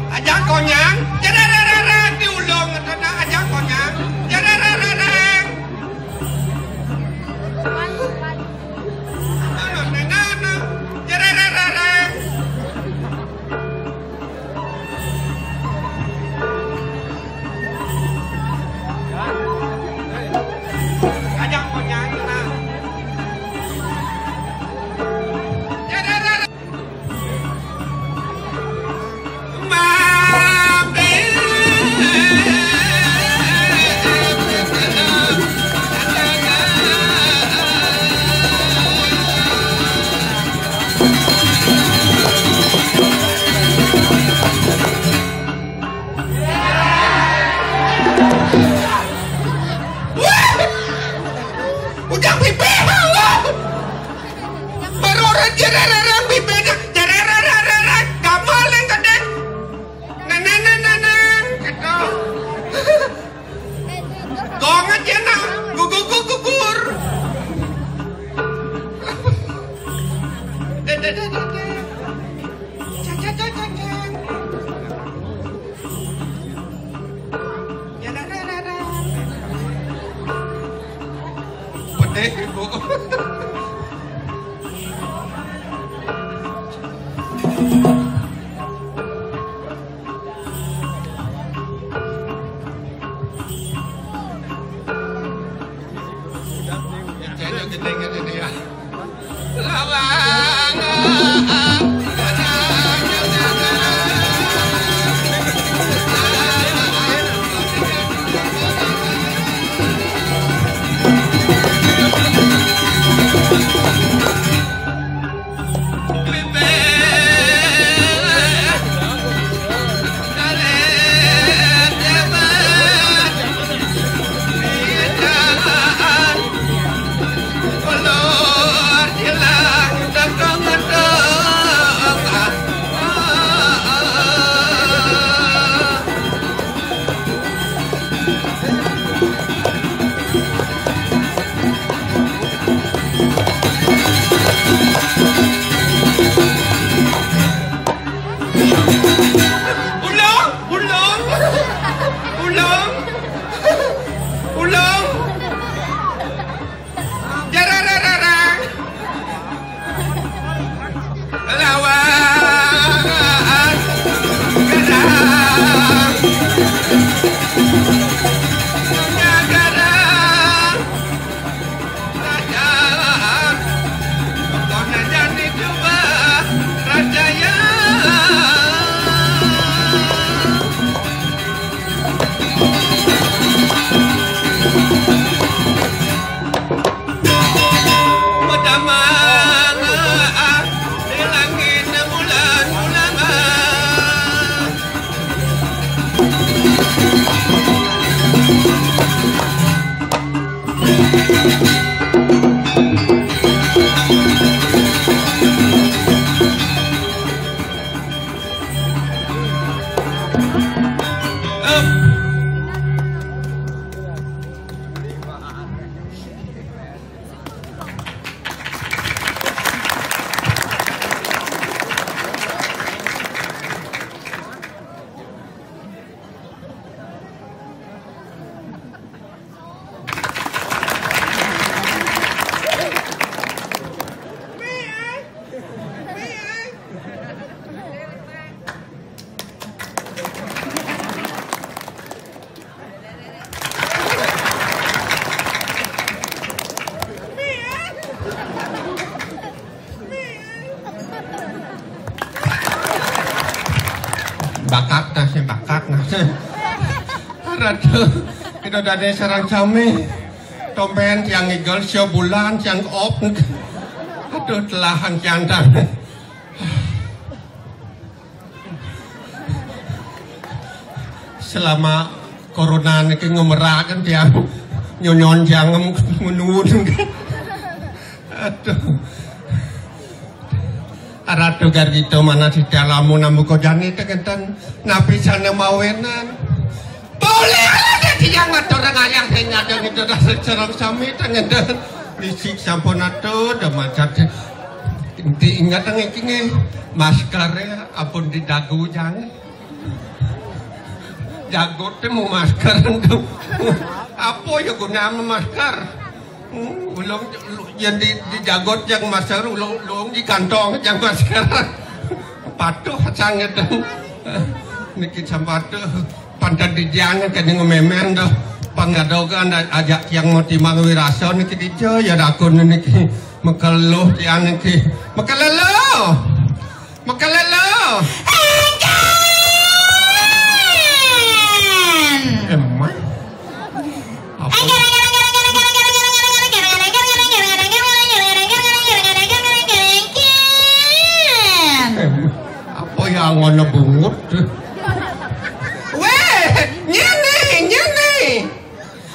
Ajang konyang, jararararang diulung atana ajang konyang, jararararang. Ano nana, jararararang. Ajang konyang na. Jararararang. Udah pipi baru orang jarararang pipi jararararang gamal yang kadang nananananan gitu gong aja nak gugur pedih ibu. Jangan gedeng ini ya. Lawang. Ulong. Jararararang. Lawang. Garang. Garang. Rajaan. Pokoknya jadi coba rajaya. bakak nasi rada kita dari sarang kami tomben yang ngigel siang bulan siang op aduh telahan jandar selama corona ini ngomerakan dia nyonyon jangan menurun aduh arado gar gitu mana di dalammu namu kojani tekan nabi sana mawenan boleh ada dia ngatur ngayang hanya ada gitu dah secerang sami tengen lisik sampun atuh dah macam Diingat ang iking masker apun di dagu jangan. Jagot mau masker apa ya guna masker? Ulung yang di jagot yang masker ulung di kantong yang masker. Patuh sangat niki sampatu pandan di jangan kene ngomemen dah pangadogan ajak yang mau timang wirasa niki dijo ya dakun niki mekeluh tiang niki mekelelo emang apa yang ngono bungut weh nyene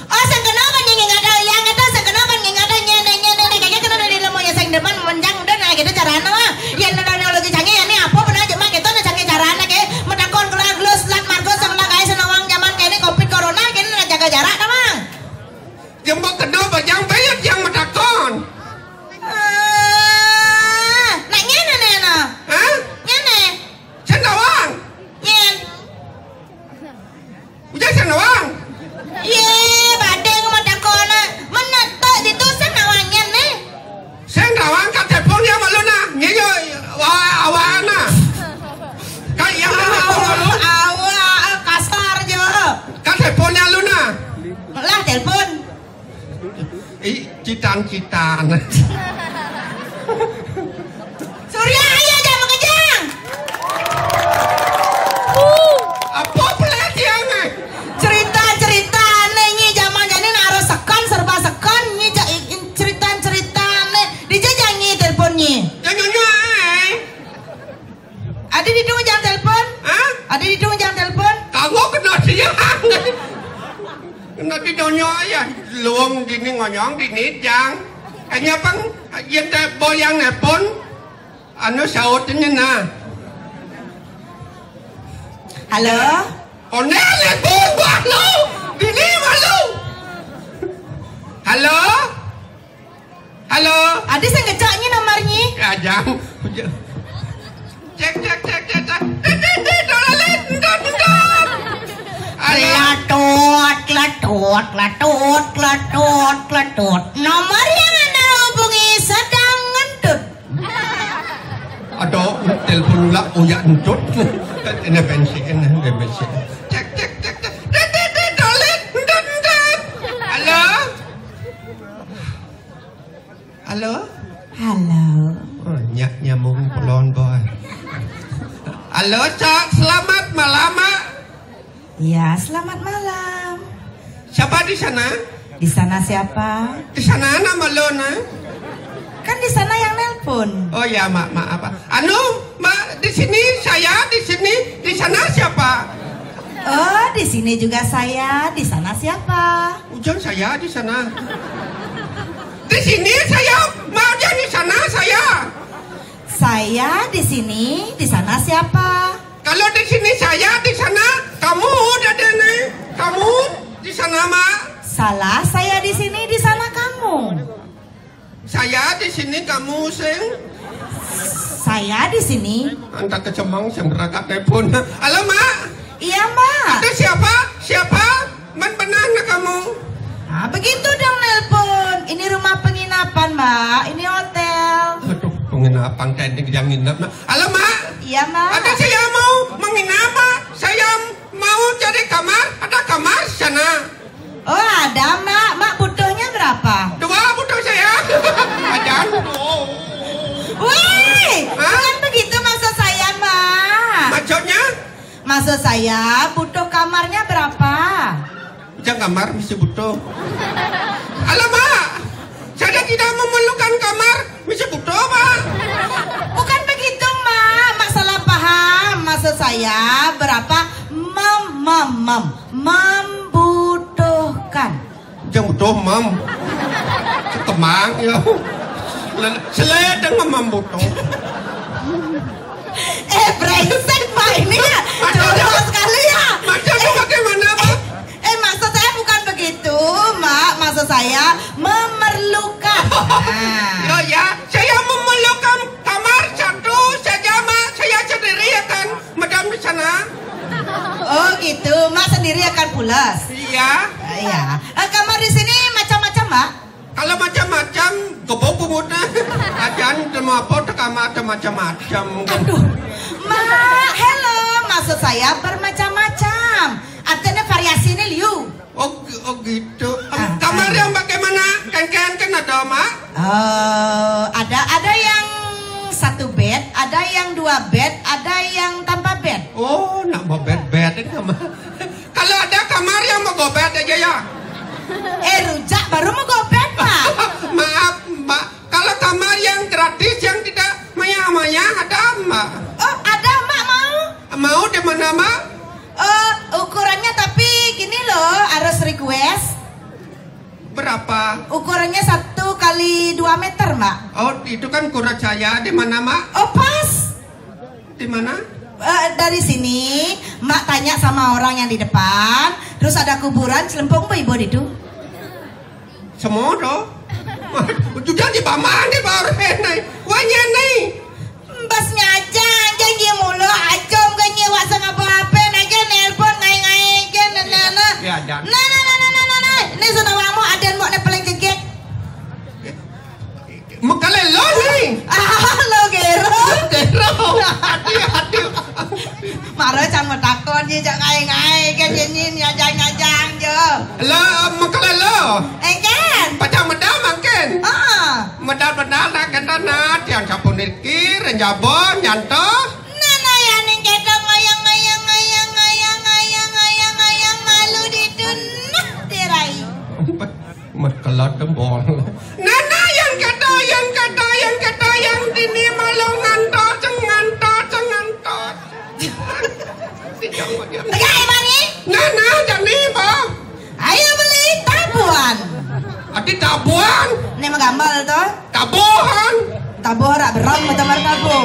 oh sang kenapa nyene enggak ada yang ada sang kenapa enggak ada nyene kayaknya kena dari lemonya sang depan menjang udah nah gitu carana mah yang teknologi canggih ini apa pernah aja mah gitu canggih carana kayak medakon glus lat margo sang lah kayak senawang zaman kayak ini covid corona kayak ini jaga jarak dah mah yang mau kedua yang banyak yang medakon nah nyene nena hah nyene senawang nyen udah senawang ye badeng medakon mana tuh itu senawang nyene senawang kat teleponnya malu na nyeyo awana kayak awal kasar aja kat teleponnya luna lah telepon citan Surya ayo jangan mengejang apa pelatihannya cerita nih zaman jadi harus sekan serba sekan nih cerita nih dijajangi teleponnya ada di dua jam telepon ada di dua jam telepon kamu kena dia kena didonyo ya luang dini ngonyong dini jang hanya pang yang boyang nepon anu sautnya na halo onel nepon malu dini malu halo ada saya ngecaknya nomornya ya jang cek Klatut. Nomor yang Anda hubungi sedang ngentut. Aduh, telepon lah uyak entut. Ini bensin. Cek. Halo. Oh, nyamung pelon boy. Halo, Cak. Selamat malam, Mak. Ya, selamat malam. Siapa di sana? Di sana siapa? Di sana nama Lona. Kan di sana yang nelpon. Oh ya, Mak, apa? Anu, Mak, di sini saya, di sana siapa? Oh, di sini juga saya. Di sana siapa? Ujung saya di sana. Di sini saya, Mak, dia di sana saya. Saya di sini, di sana siapa? Kalau di sini saya, di sana kamu udah nih. Kamu di sana, Mak. Salah, saya di sini, di sana kamu. Saya di sini, kamu sing. Saya di sini. Anda kecemang yang berangkat telepon. Halo, Mak. Iya, Mbak. Ada siapa? Man benar na kamu? Nah, begitu dong nelpon. Ini rumah penginapan, Mbak. Ini hotel. Aduh, penginapan teknik yang nginep. Halo, Mak. Iya, Mbak. Ada saya mau menginap, Mak. Saya mau cari kamar. Ada kamar sana. Oh, ada, Mbak. Mak butuhnya berapa? 2 butuh saya. Ajan. Wih, bukan begitu maksud saya, Mbak. Maksudnya? Maksud saya butuh kamarnya berapa? Jangan kamar mesti butuh. Halo, Mak. Saya tidak memerlukan kamar. Mesti butuh, Mak. Bukan begitu, Mak. Mak salah paham. Maksud saya berapa membutuhkan. Jangan butuh, Mam. Kemang ya. Seledeng membutuh. Brengsek, Pak, ini ya. Coba sekali ya. Maksudnya bagaimana, Pak? Maksud saya bukan begitu, Mak. Maksud saya memerlukan. Ya, saya memerlukan kamar apa kamar ada macam-macam. Aduh, hello, maksud saya bermacam-macam. Artinya variasinya liu. Oh gitu. Kamar yang bagaimana? Kan ada mak? Ada yang satu bed, ada yang 2 bed, ada yang tanpa bed. Oh, nak mau bed kamar. Kalau ada kamar yang mau go bed aja ya. Rujak baru mau go bed, Pak. Maaf, Mbak. Kalau kamar yang gratis yang tidak maya-maya ada, Mbak. Oh, ada, Mbak mau? Mau di mana, Mbak? Ukurannya tapi gini loh, harus request. Berapa? Ukurannya 1 kali 2 meter, Mbak. Oh, itu kan kurang saya. Di mana, Mbak? Oh, pas. Di mana? Dari sini, Mbak tanya sama orang yang di depan, terus ada kuburan, selempung apa ibu itu? Semua dong. Sudah di paman di bawah nih. Wanya nih. Basnya aja, janji mulu aja, gak nyewa sama apa-apa, aja nelpon ngai-ngai aja, nana. Ya, dan. Nah. Ini sudah kamu ada mau paling jegek. Makalelo nih. Lo gero. Hati. Marah sama takon je jak ngai-ngai kan nyin nyajang-nyajang je. Lah makalelo. Kan? Padang medam makan. Medal-medal nak kena nak yang capun iki renjabon nyanto. Nana ya ning kedong ngayang malu ditun tirai. Makalot tembol. Nana yang kata yang dini malu ngantot. Tegak bani? Nana jani bang. Ayo beli tabuan. Adi tabuan. Ini mah gambal toh. Tabuhan. Tabuh rak beram macam mana tabuh.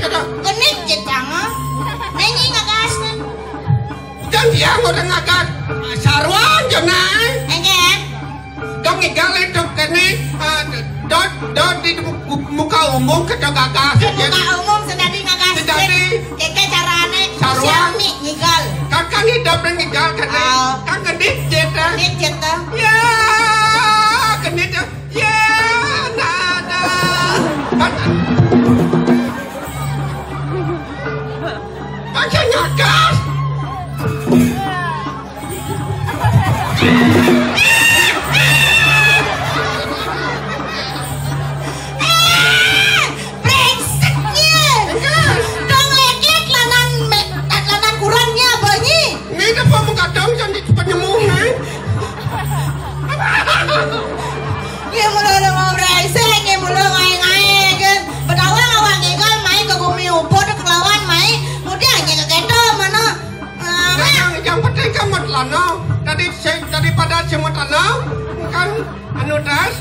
kata. Genit jetang. Nengi ngagas na. Jangan dia orang ngagas. Sarwan jangan. Enggak. Dong igal itu kene. Dot di muka umum kata gagas. Muka umum sedadi ngagas. Sedadi. Keke carane. Sarwan. Siami ngigal. Kan hidup dengan igal kene. Kan genit jet. Genit jetang. Ya, genit. Ya, nada. Macam ngagas. Brengseknya. Dong lekit lanan kurangnya banyi. Ini dapat muka dong jadi penyembuh nih. Dia mulai ngomong brengsek, dia mulai ngai-ngai kan. Betawa awak ngigal main ke bumi upo dek lawan main. Mudah aja ke keto mana. Yang penting kamu telana. Daripada semua telana kan anu das.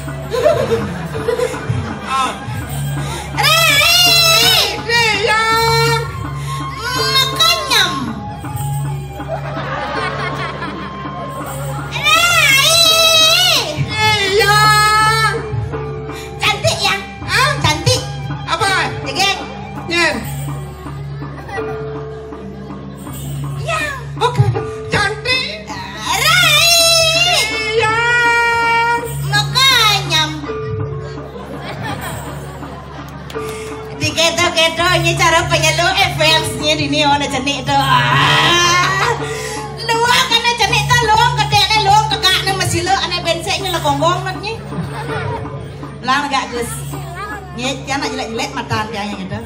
Yang Makanyam. yang Cantik ya? Cantik. apa? Degek. Nyen. Yang. Oke, cantik. Yang Makanyam. Di keto-keto ini cara penyelu fansnya di ni orang cenik tu. Luang kena cenik tu luang kedeknya luang tegak ni masih lu ane bensek ni gonggong natnya. Lang agak gus. Nyet jangan jelek-jelek mata dia yang itu.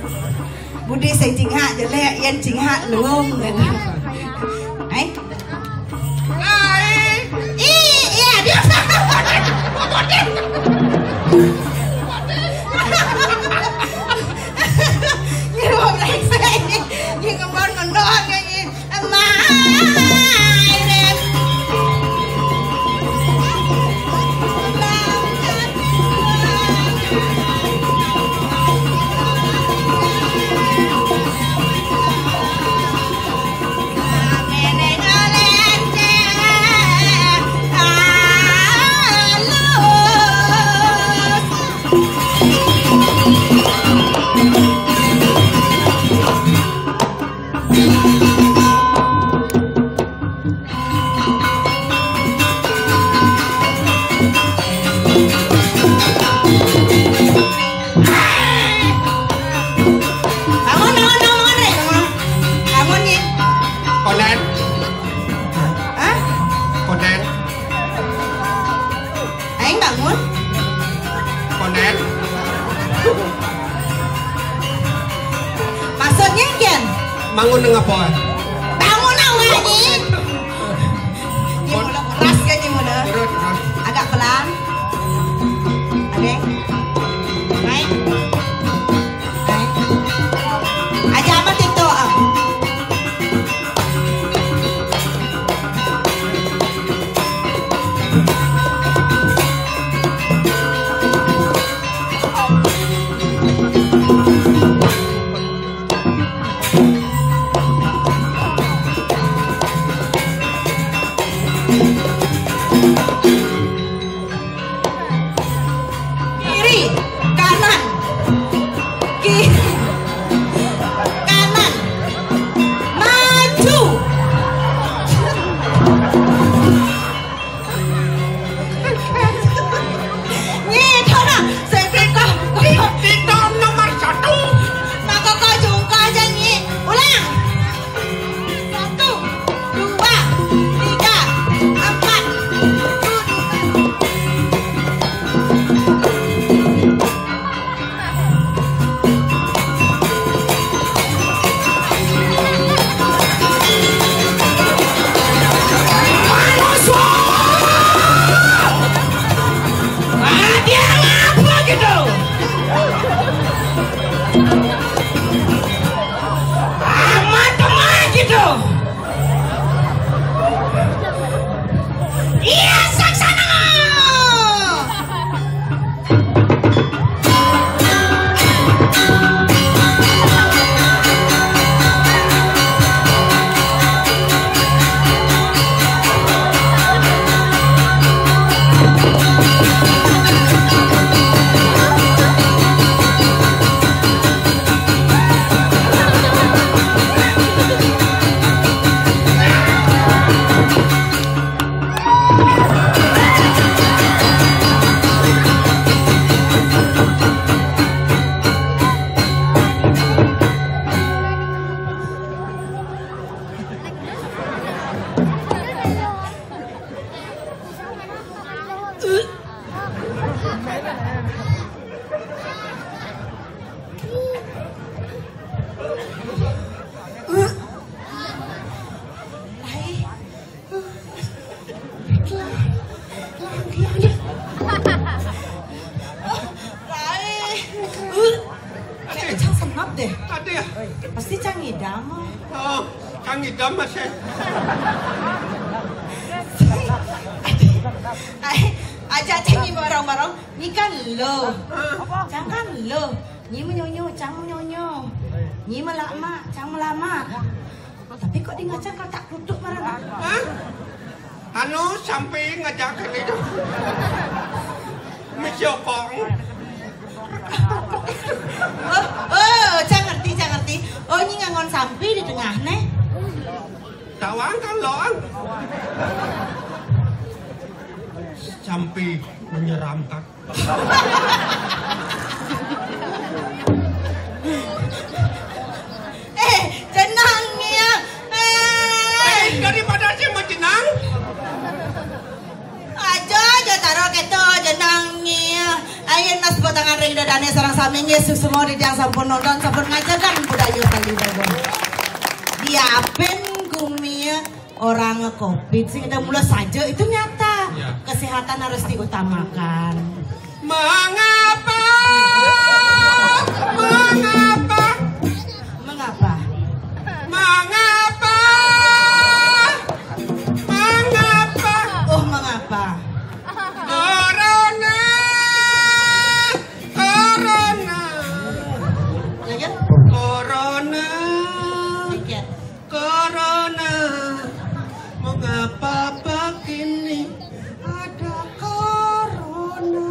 Budi saya cingha jelek yang cingha luang gitu. Hai. Iya dia. Như một lạnh xe như con con còn non như mà em bangun dengan apa? Bangun awak ni. Ni mula keras ke ni mula? Agak pelan. Okey. Baik. Baik. Aja apa TikTok ah? Ade. Ade ya? Pasti Cang Idam. Oh, Cang Idam masih. Aja Cang ni barang-barang. Ni kan lo. Cang kan lo. Ni menyonyo, Cang menyonyo. Ni melama, Cang melama. Tapi kok di ngajak kau tak duduk marah? Hah? Anu sampai ngajak itu. Mesyokong. Cang ngerti. Oh, ini ngangon sampai di tengah nih. Tawang kan loang. Sampai menyeramkan. Tenang ya. Daripada saya mau tenang. Aja taruh keto jenangnya. Ayo mas potongan ring dadane sarang sami Yesus semua di yang sampun nonton sampun ngajakan budaya kali bagon. Dia apen gumia orang COVID sih kita mulai saja itu nyata. Ya. Kesehatan harus diutamakan. Mengapa? Oh, mengapa? Corona. Ya kan? Corona. Mengapa begini? Ada corona.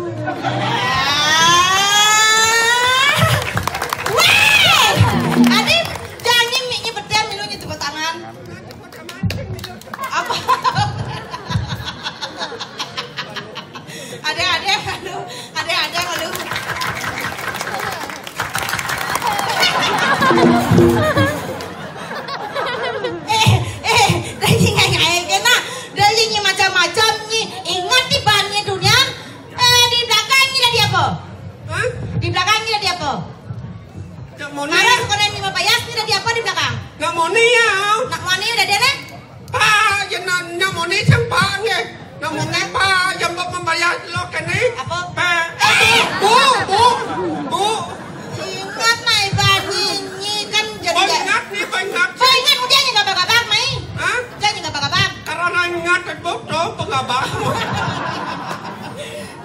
Weh! Adip, jangan mie pedas milunya tepuk tangan. Apa? Ada, aduh. Dari macam-macam nih. Ingat di bahannya dunia. Di belakangnya ada apa? Hah? Di belakangnya ada apa? Nak moni. Marah kalau ini Bapak Yasni ada apa di belakang? Nak moni ya. Nak moni udah ada nih? Pak, jangan nak moni sempat nge. Nak moni pak, jangan membayar lo kene. Apa? Pak. Bu. Ingat mai bahannya kan jadi. Ingat nih, ingat. Ingat udah nggak bakal mai. Hah? Jangan nggak bakal. Karena ingat bukto pengabah.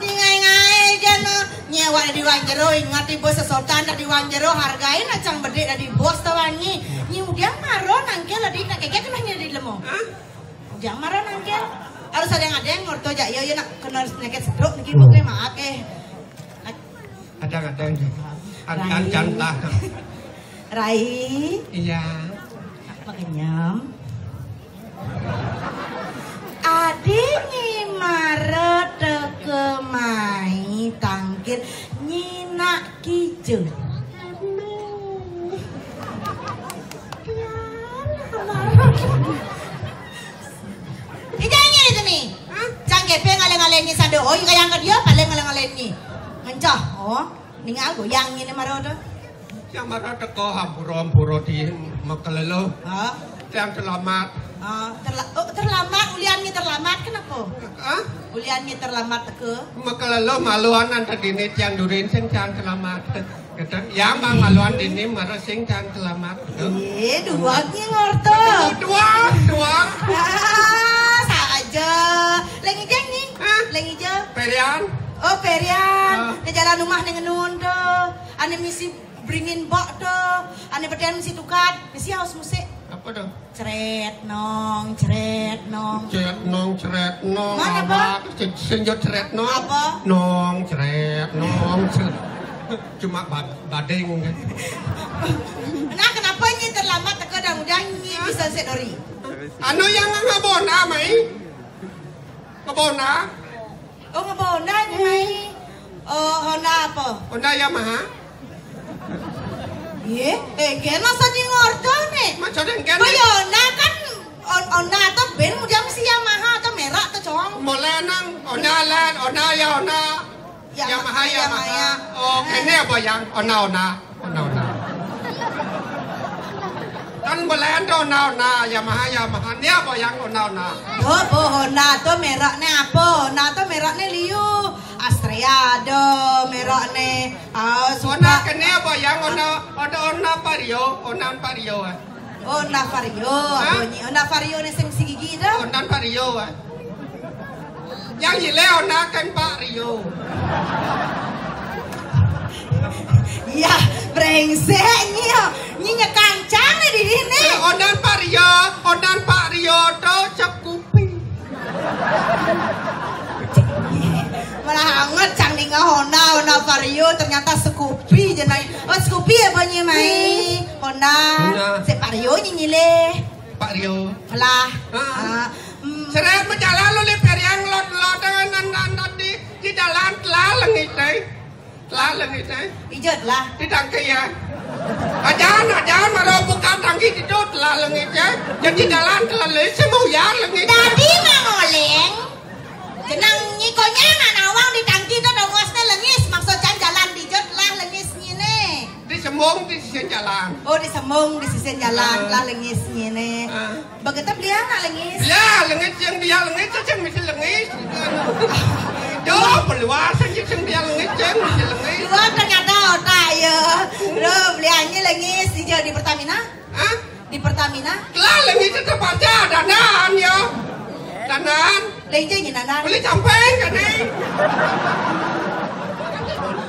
Ngai jana nyewa di Wanjero ingat di bos sesotan di Wanjero hargain acang berdek di bos tawangi ni udah maro nangkel di nak keket mah di lemo. Udah maro nangkel harus ada yang ngorto aja ya nak kena penyakit stroke niki bokeh mah akeh. Ada Akan jantah. Rai. Iya. Makanya adinyi mare teke mai tangkir nyinak kijeng. Kijangnya itu nih. Cangke pe ngale-ngale ni sando. Oh, kaya nga dia paling ngale-ngale ni. Mencah. Oh, ningal goyang ini maro do. Yang mana teko hampuro di Makalelo. Yang selamat. Terlambat, uliannya terlambat kenapa? Hah? Uliannya terlambat ke? Makalelo maluan anta dini yang durin sing can selamat. Kata, ya bang maluan dini marah sing can selamat. Duanya ngorto. Dua. Saja. Lagi jeng nih? Lagi jeng? Perian. Oh, Perian. Di jalan rumah dengan nundo. Ane misi beringin bok do. Ane berdian misi tukat. Misi haus musik. Apa dong? Ceret nong. Mana apa? Senjot ceret nong. Apa? Nong ceret. Cuma badeng kan. Nah, kenapa ini terlambat terkadang udah ini bisa sedori? Anu yang ngabona mai? Ngabona? Oh, ngabona ni mai. Oh, Honda apa? Honda Yamaha. Kena saja ngorto nih. Macam dengan Honda kan Honda tu ben mudah mesti Yamaha tu merah tu cong. Mulai nang Honda Yamaha. Oh, kene apa yang Honda. Kan mulai tu Honda Yamaha. Ni apa yang Honda? Oh, Honda tu merah ni apa? Honda tu merah ni liu. Astre Riado merok ne. Ona Suka kene apa yang ona pario, onan pario. Ona Vario, bunyi Ona Vario ne sing gigi dah. Onan pario. Yang ile ona kan pario. Ya, brengseknya. Nyinya kancang di sini. Onan pario to cakupi. Malah hangat cang ning Honda Vario ternyata Scoopy jenai. Oh Scoopy ya bunyi mai. Honda. Si Vario nyile. Pario. Lah. Seret berjalan lu di periang lot nan di jalan telaleng itu. Telaleng itu. Ijat lah. Di tangki ya. Ajan maro bukan tangki itu telaleng itu. Jadi jalan telaleng semua ya lengi. Tadi mangoleng. Jenang nyikonya mana awang di tangki itu dongosnya lengis. Maksudnya jalan dijot lah lengisnya nih. Di sembung di sisi jalan. Oh di sembung di sisi jalan lah lengisnya nih. Begitu beliau nggak lengis? Ya lengis yang dia lengis cacing mesti lengis. Jauh peluas yang dia lengis cacing mesti lengis. Dua ternyata otak ya. Loh beliaunya lengis di Pertamina? Hah? Di Pertamina? Lah lengis tetap aja danaan ya. Danaan. Lenjanya nana. Beli campeng kan nih.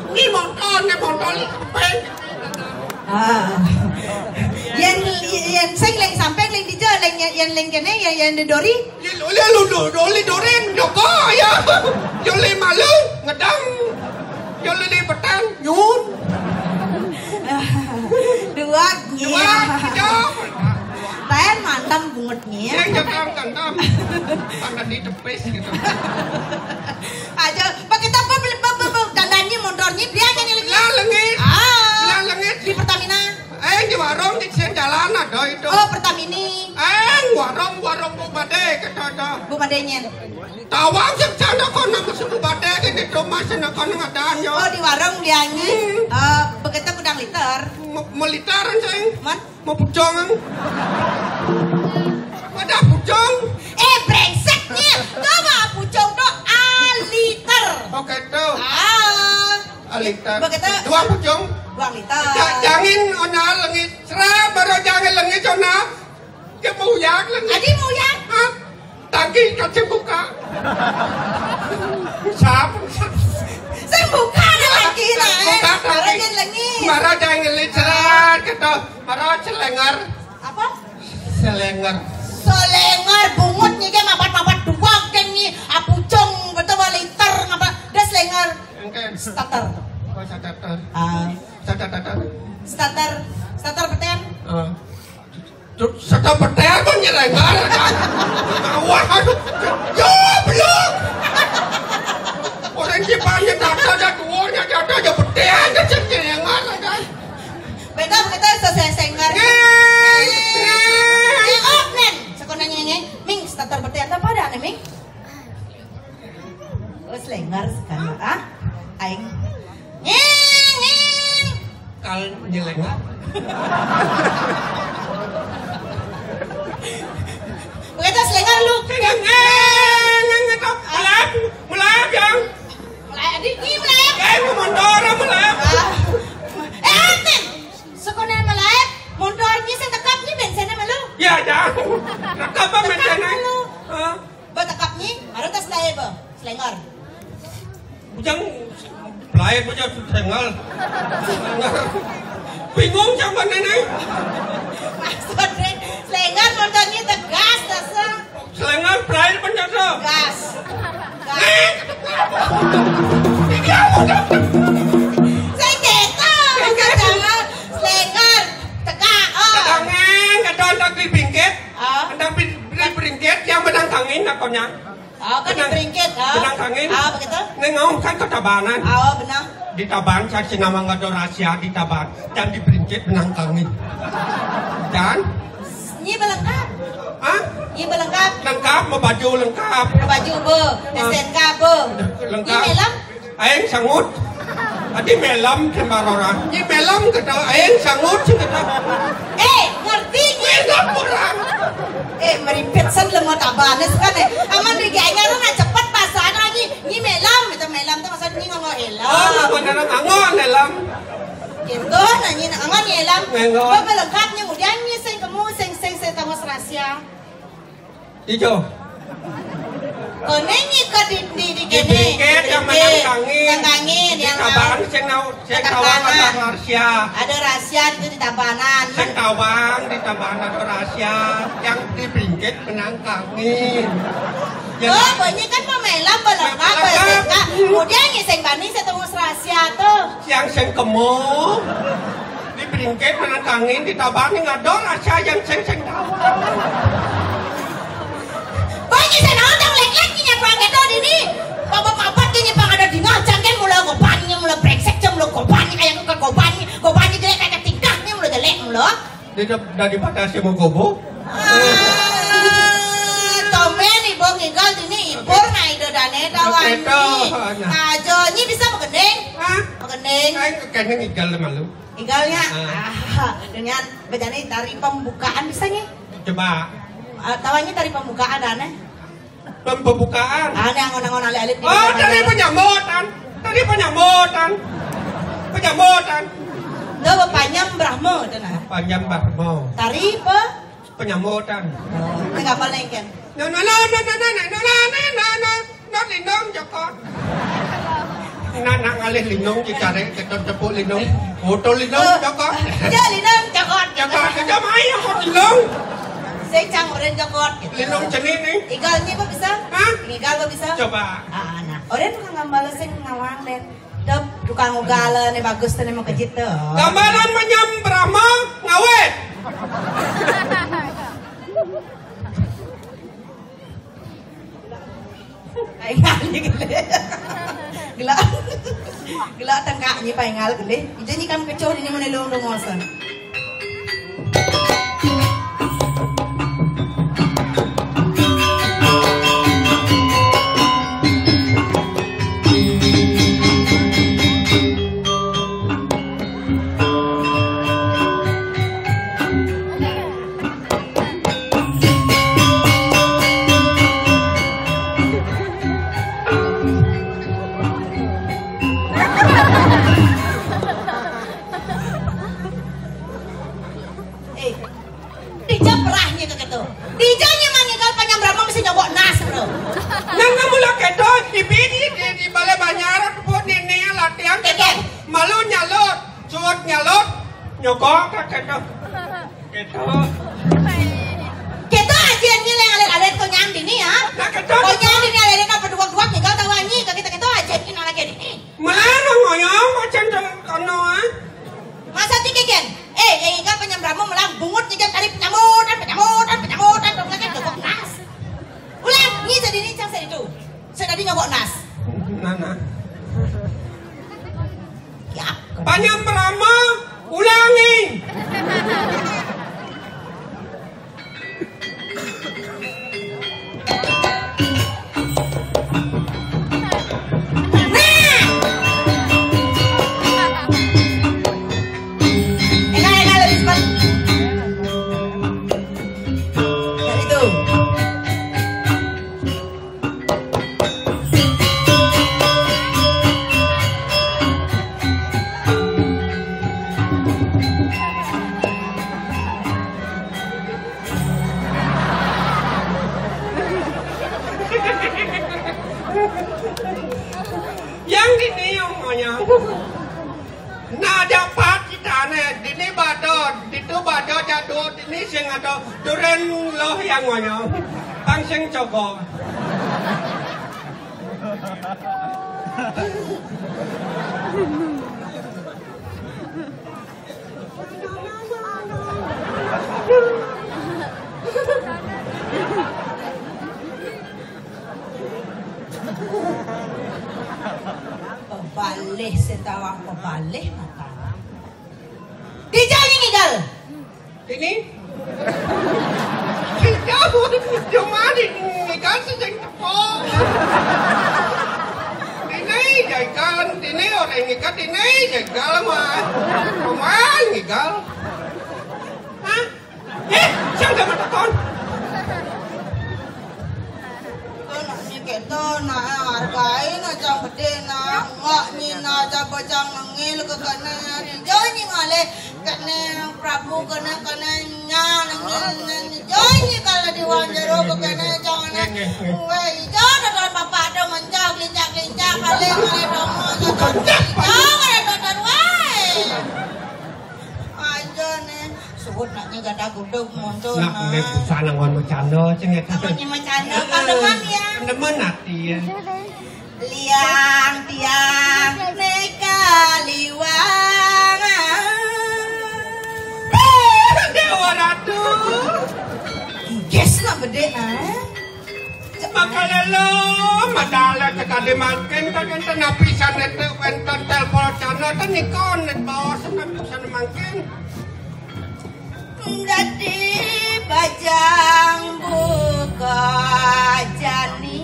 Ini motor campeng. Yang saya leng sampai leng di jalan yang leng kene yang di dori. Lu dorin joko ya. Joli malu ngedang. Joli di petang nyun. Dua Dua. Tahan mantap bungutnya. Yang jantam. Karena di tepes gitu. Aja pakai tanpa dandannya motornya dia nyanyi lagi. Lah lengit. Lah lengit. Di Pertamina. Di warung di sen jalan ada itu. Oh Pertamini. Warung Bu Bade kata. Bu Madenya. Tawang secara kono masuk Bu Bade gitu masih nak kono ngadanya. Oh di warung dia nyanyi. Begitu kudang liter. Mau literan sayang. Man? Mau pucong. Ada pucong. Brengseknya. Coba pucong tuh liter. Oke tuh. Liter. Begitu. Dua pucong. 2 liter. Jangan ona lengit. Serap baru jangan lengit ona. Kemuyak lengit. Adi mau ya? Tangki kacang buka. Sap. Saya buka lagi lah. Marah jangan lengit. Marah jangan lengit. Serap kata. Marah selengar. Apa? Selengar. Selengar bungutnya kayak mabat-mabat dua kan nih. Pucong betul 2 liter ngapa? Dah selengar. Starter. Oh starter. Starter beten. Starter beten pun selengar. Wah, yo belum. Orang Jepangnya starter dah tuanya jatuh aja beten dah selengar kan. Beda selesai selengar. Open. Sekonanya ngeng. Ming starter beten apa ada nih Ming? Oh selengar sekarang aing. Kal nyelengar. Begitu selengar lu. Mulai yang. Mulai adik ni mulai. Kamu mondor mulai. Aten. Sekolah mulai. Mondornya saya tekapnya bensinnya malu. Ya jangan. Rekap apa bensinnya? Bertekapnya. Harus tas laya ba. Selengar. Bujang. Pelai bujang selengar. Bingung sama nenek. Maksudnya selengar mondornya tegas dasar. Selengar pelai penjasa. Gas. Saya kata selengar tegak. Kadang di bingkit. Kadang di bingkit yang benang kangin nakonya. Kan di bingkit. Benang kangin. Begitu. Ngomong kan ke tabanan. Benang. Di taban saya sinama nggak rahasia di taban dan di bingkit benang kangin. Dan? Ini belengkap. Ini belengkap. Lengkap, mau baju lengkap. Baju be, SNK be. Lengkap. Ini melam. Aing sangut. Adi melam kembaroran. Ini melam kata aing sangut sih kata. Ngerti ni? Melam orang. Meripet san lemot abanes kan Aman di gaya na cepat pasan lagi. Ini melam, itu melam tu maksudnya nggak elam. Oh, bener ngangon elam. Gitu, nanya ngangon ya elam. Ngangon. Bapak lengkapnya kemudian sing kamu sing tahu rahasia. Ijo. Koneng ikut di kene. Bingket yang menangkangin. Nangkangin yang Tabahan sing tawang ada rahasia. Ada rahasia itu di tabanan. Sing tawang di tabahan ada rahasia. Yang di bingket menangkangin. Oh, banyak kan pemelam belengkap. Kemudian yang sing bani saya tahu rahasia tuh. Yang sing kemo di bingket menangkangin di tabahan ada rahasia yang sing tawang. Banyak saya nonton lek-leknya kurang gitu di ini. Bapak-bapak kayaknya pang ada di ngajak kan mulai gopaninya mulai brengsek jam mulai gopani kayak ke gopani jelek kayak tingkahnya mulai jelek mulai. Daripada si mau gobo. Tomen ibu ngigal ini ibur na ido dane tawani. Ajo ini bisa mengeneng. Hah? Mengeneng. Kayaknya ngigal malu. Igalnya. Dengan bejane dari pembukaan bisa nih. Coba. Tawanya dari pembukaan aneh. Pembukaan. Aneh angon-angon alih-alih. Oh, dari penyambutan. Dari penyambutan. Penyambutan. Lo bapaknya Brahmo itu nah. Panjang Brahmo. Tari Penyambutan. Enggak apa lengken. No, linong Joko. Nak ngalih linong dicari keton tepuk linong. Foto linong Joko. Ya linong cokot. Joko kerja main aku linong. Saya canggurin cokot. Linong jenis nih. Igalnya apa bisa? Hah? Igal apa bisa? Coba. Nah. Orang tukang gambar sing ngawang den. Dep tukang ugala nih bagus tuh nih mau kejit tuh. Gambaran menyam Brahma ngawet. Paingali gila. Gila tangkaknya paingal gede. Itu ni kami kecoh ini menelung dongosan. Nyokok keto. Keto. Keto aja ni alet ko nyang dini ha. Nah keto. Ko nyang dini alet ka berdua-dua ni kau tawanyi ka kita aja ni lagi dini. Mana ngoyong macam kono ah. Masa tiga ka penyambramu melang bungut ni kan tadi penyamutan dong kan nyokok nas. Ulang ni jadi ni cang saya itu. Saya tadi nyokok nas. Nana. Ya. Penyambramu ulangi. Yang dini yang ngoyong. Nah dapat kita nih, dini badot, itu badot jatuh, dini sing ada duren loh yang ngoyong, tang sing cokok. Pebalik setawang pebalik mata. Dijanya ngigal. Ini? Jauh cuma dikasih yang tepung. Ini jagan, ini orang ngikat ini jagal mah. Pemain ngigal. Hah? Siapa mata kon? Kita nak hargain aja gede nak bocah-bocah ngil ke kana join ngale kana Prabu kana nyan join kalau di wanjero ke kana jangan weh jangan ada papa ada menjak lincak kale dong jangan weh aja nih sebut naknya gada gudeg muncul nak nek busana ngon macando cenget namanya macanda pandeman ya pandeman ati ya liang tiang neka liwang Dewa Ratu yes lah bede makalelo madala tekade makin kan tenapisan itu enten telepon cana tenikon net bawa senapisan makin dadi bajang buka jani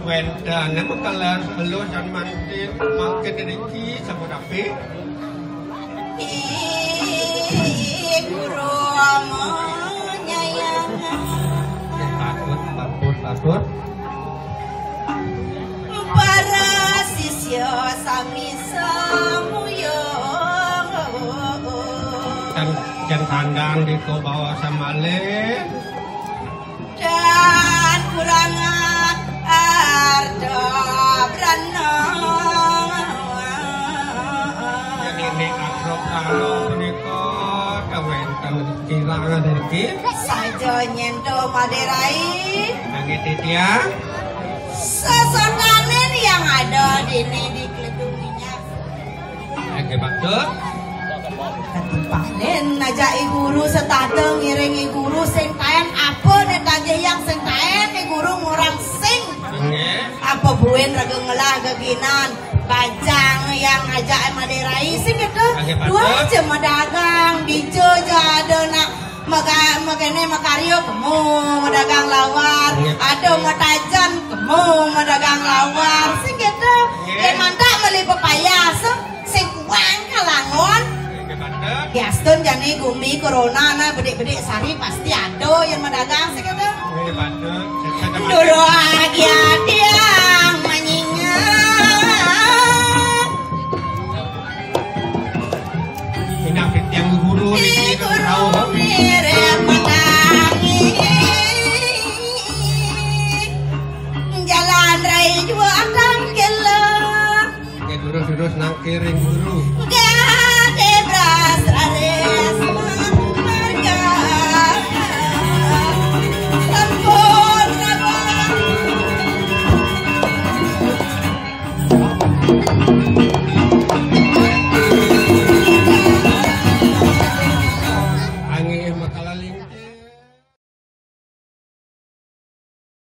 wenda nek makalan belo jan mantin makin rezeki sama rapi guru menyayang takut para sisya sami samuyo dan kandang di ko bawa sama le dan kurang ardo brana jadi ini akrab kalau menika kawenten kirangan rezeki saja nyento maderai nangit dia sesodanen yang ada di Kledung Minyak lagi batuk panen najai guru setateng ngiringi guru sing taen apa netagih yang sing taen guru ngurang sing apa buen raga ngelah gaginan bajang yang ngajak maderai sing gitu dua aja madagang dijo jado nak magane makaryo kemu madagang lawar ada matajan kemu madagang lawar sing gitu yang mantap beli pepaya sing kuang kalangon Gaston jani gumi corona na bedek-bedek sari pasti ada yang madagang sih kata. Dulu aja tiang menyingat. Ini apa tiang guru di guru mirip matangi. Jalan raya jua akan gelap. Guru nang kiring guru.